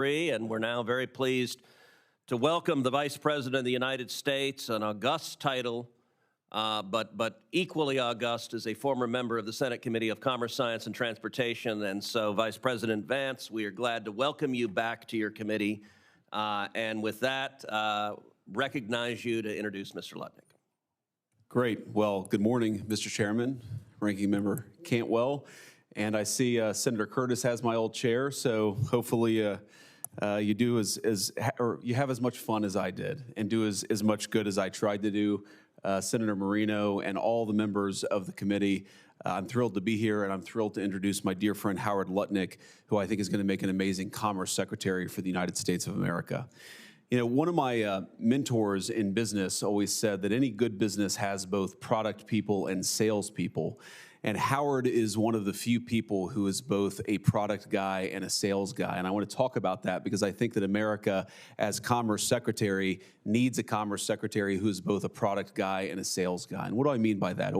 And we're now very pleased to welcome the Vice President of the United States, an august title, but equally august as a former member of the Senate Committee of Commerce, Science, and Transportation. And so, Vice President Vance, we are glad to welcome you back to your committee. And with that, recognize you to introduce Mr. Lutnick. Great. Well, good morning, Mr. Chairman, Ranking Member Cantwell. And I see Senator Curtis has my old chair, so hopefully you do you have as much fun as I did and do as much good as I tried to do. Senator Marino and all the members of the committee, I'm thrilled to be here, and I'm thrilled to introduce my dear friend Howard Lutnick, who I think is going to make an amazing Commerce Secretary for the United States of America. You know, one of my mentors in business always said that any good business has both product people and sales people. And Howard is one of the few people who is both a product guy and a sales guy. And I want to talk about that because I think that America, as Commerce Secretary, needs a Commerce Secretary who is both a product guy and a sales guy. And what do I mean by that?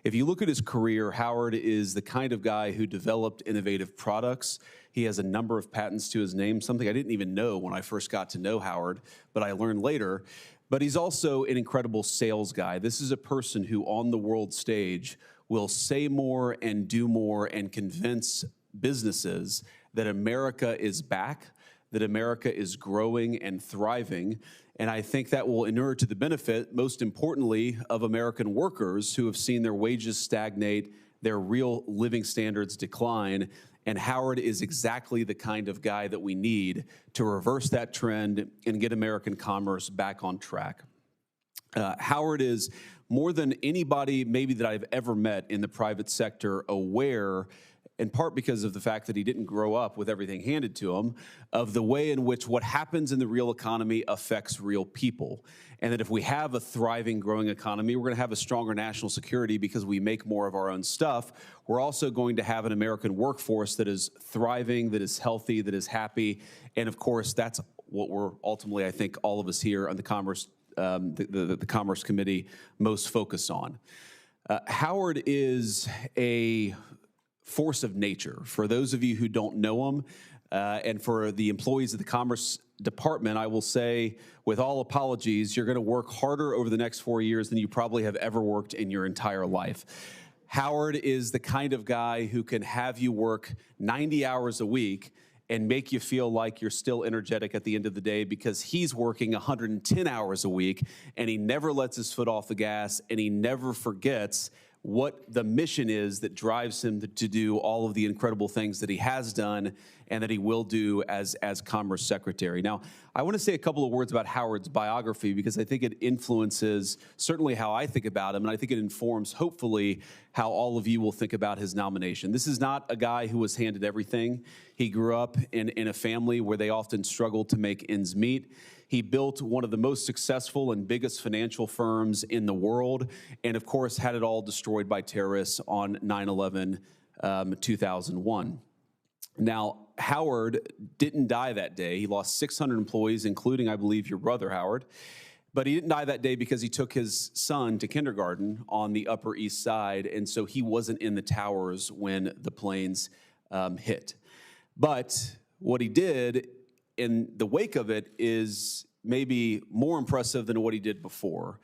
If you look at his career, Howard is the kind of guy who developed innovative products. He has a number of patents to his name, something I didn't even know when I first got to know Howard, but I learned later. But he's also an incredible sales guy. This is a person who, on the world stage, will say more and do more and convince businesses that America is back, that America is growing and thriving. And I think that will inure to the benefit, most importantly, of American workers who have seen their wages stagnate, their real living standards decline. And Howard is exactly the kind of guy that we need to reverse that trend and get American commerce back on track. Howard is, more than anybody maybe that I've ever met in the private sector, aware, in part because of the fact that he didn't grow up with everything handed to him, of the way in which what happens in the real economy affects real people. And that if we have a thriving, growing economy, we're going to have a stronger national security because we make more of our own stuff. We're also going to have an American workforce that is thriving, that is healthy, that is happy. And of course, that's what we're ultimately, I think, all of us here on the Commerce the Commerce Committee most focused on. Howard is a force of nature. For those of you who don't know him, and for the employees of the Commerce Department, I will say, with all apologies, you're going to work harder over the next 4 years than you probably have ever worked in your entire life. Howard is the kind of guy who can have you work 90 hours a week and make you feel like you're still energetic at the end of the day because he's working 110 hours a week and he never lets his foot off the gas and he never forgets what the mission is that drives him to do all of the incredible things that he has done and that he will do as Commerce Secretary. Now, I want to say a couple of words about Howard's biography because I think it influences certainly how I think about him, and I think it informs, hopefully, how all of you will think about his nomination. This is not a guy who was handed everything. He grew up in a family where they often struggled to make ends meet. He built one of the most successful and biggest financial firms in the world, and of course had it all destroyed by terrorists on 9/11, 2001. Now, Howard didn't die that day. He lost 600 employees, including, I believe, your brother, Howard. But he didn't die that day because he took his son to kindergarten on the Upper East Side, and so he wasn't in the towers when the planes hit. But what he did in the wake of it is maybe more impressive than what he did before.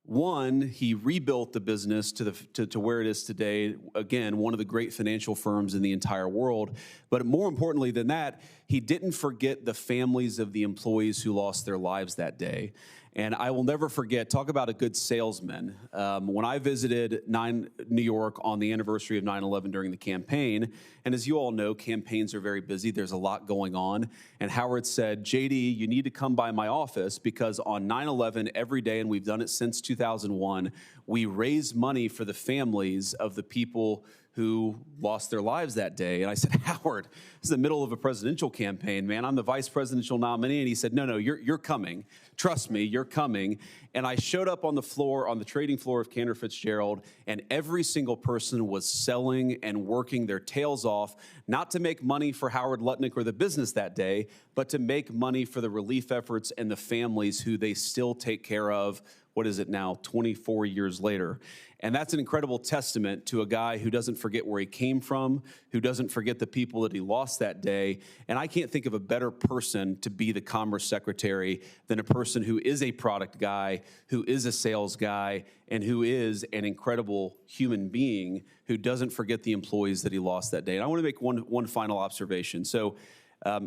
One, he rebuilt the business to where it is today. Again, one of the great financial firms in the entire world. But more importantly than that, he didn't forget the families of the employees who lost their lives that day. And I will never forget, talk about a good salesman. When I visited New York on the anniversary of 9/11 during the campaign, and as you all know, campaigns are very busy. There's a lot going on. And Howard said, JD, you need to come by my office because on 9/11 every day, and we've done it since 2001, we raise money for the families of the people who lost their lives that day. And I said, Howard, this is the middle of a presidential campaign, man. I'm the vice presidential nominee. And he said, no, you're coming. Trust me, you're coming. And I showed up on the floor, on the trading floor of Cantor Fitzgerald, and every single person was selling and working their tails off, not to make money for Howard Lutnick or the business that day, but to make money for the relief efforts and the families who they still take care of what is it now, 24 years later. And that's an incredible testament to a guy who doesn't forget where he came from, who doesn't forget the people that he lost that day. And I can't think of a better person to be the Commerce Secretary than a person who is a product guy, who is a sales guy, and who is an incredible human being who doesn't forget the employees that he lost that day. And I want to make one final observation. So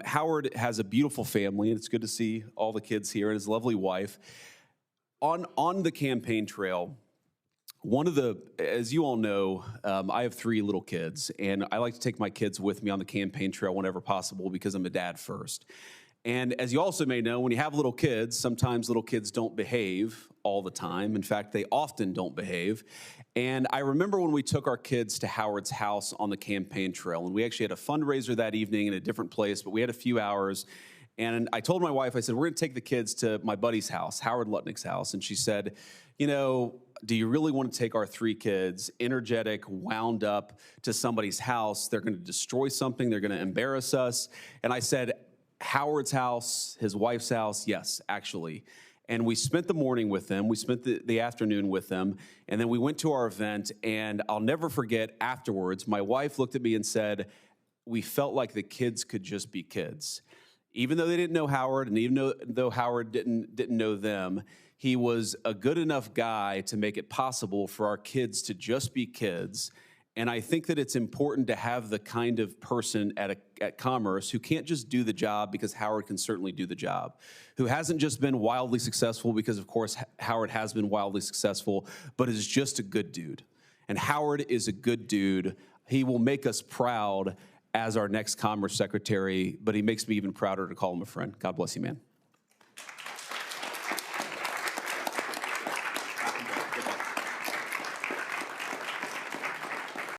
Howard has a beautiful family, and it's good to see all the kids here, and his lovely wife. On the campaign trail, as you all know, I have 3 little kids, and I like to take my kids with me on the campaign trail whenever possible because I'm a dad first. And as you also may know, when you have little kids, sometimes little kids don't behave all the time. In fact, they often don't behave. And I remember when we took our kids to Howard's house on the campaign trail, and we actually had a fundraiser that evening in a different place, but we had a few hours. And I told my wife, I said, we're going to take the kids to my buddy's house, Howard Lutnick's house. And she said, you know, do you really want to take our 3 kids, energetic, wound up, to somebody's house? They're going to destroy something. They're going to embarrass us. And I said, Howard's house, his wife's house, yes, actually. And we spent the morning with them. We spent the afternoon with them. And then we went to our event. And I'll never forget, afterwards, my wife looked at me and said, we felt like the kids could just be kids. Even though they didn't know Howard, and even though Howard didn't know them, he was a good enough guy to make it possible for our kids to just be kids. And I think that it's important to have the kind of person at Commerce who can't just do the job because Howard can certainly do the job, who hasn't just been wildly successful because, of course, Howard has been wildly successful, but is just a good dude. And Howard is a good dude. He will make us proud as our next Commerce Secretary, but he makes me even prouder to call him a friend. God bless you, man.